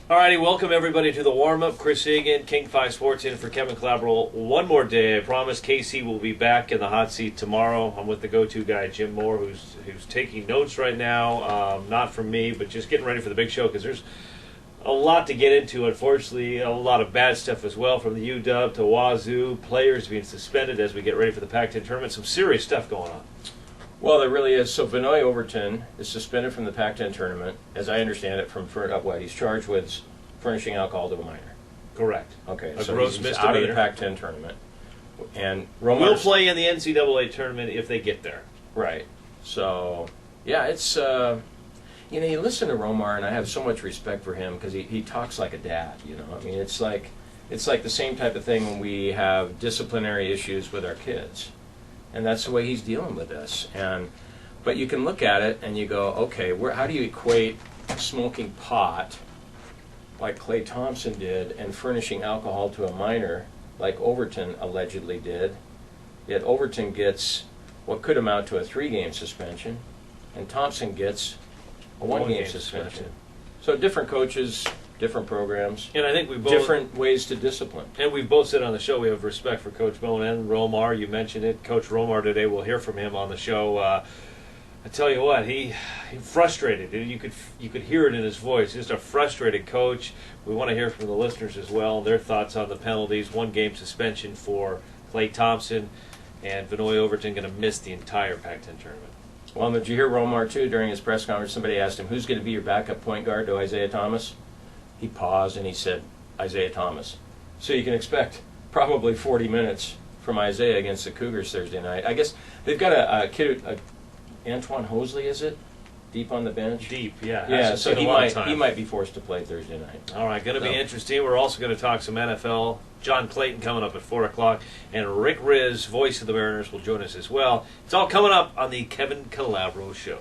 Alrighty, welcome everybody to the warm-up. Chris Egan, King 5 Sports, in for Kevin Calabro. One more day. I promise Casey will be back in the hot seat tomorrow. I'm with the go-to guy, Jim Moore, who's taking notes right now. Not from me, but just getting ready for the big show because there's a lot to get into. Unfortunately, a lot of bad stuff as well, from the UW to Wazoo, players being suspended as we get ready for the Pac-10 tournament. Some serious stuff going on. Well, there really is. So Venoy Overton is suspended from the Pac-10 tournament, as I understand it, from what he's charged with furnishing alcohol to a minor. Correct. Okay, A so gross he's misdemeanor. out of the Pac-10 tournament. And Will Romar's, play in the NCAA tournament if they get there. right. So, yeah, it's, you listen to Romar, and I have so much respect for him because he talks like a dad, I mean, it's like the same type of thing when we have disciplinary issues with our kids. And that's the way he's dealing with this. But you can look at it and you go, okay, how do you equate smoking pot, like Klay Thompson did, and furnishing alcohol to a minor, like Overton allegedly did? Yet Overton gets what could amount to a 3-game suspension, and Thompson gets a 1-game suspension. So different coaches, different programs, And I think we both different ways to discipline. And we've both said on the show we have respect for Coach Bone and Romar. You mentioned it. Coach Romar today, we'll hear from him on the show. I tell you what, he frustrated. You could hear it in his voice. Just a frustrated coach. We want to hear from the listeners as well, their thoughts on the penalties. 1-game suspension for Klay Thompson, and Venoy Overton going to miss the entire Pac-10 tournament. Well, did you hear Romar, too, during his press conference? Somebody asked him, who's going to be your backup point guard to Isaiah Thomas? He paused and he said, Isaiah Thomas. So you can expect probably 40 minutes from Isaiah against the Cougars Thursday night. I guess they've got a kid, Antoine Hosley, is it? Deep on the bench? Deep, yeah. Yeah, so he might be forced to play Thursday night. All right, going to be interesting. We're also going to talk some NFL. John Clayton coming up at 4 o'clock, and Rick Riz, voice of the Mariners, will join us as well. It's all coming up on the Kevin Calabro Show.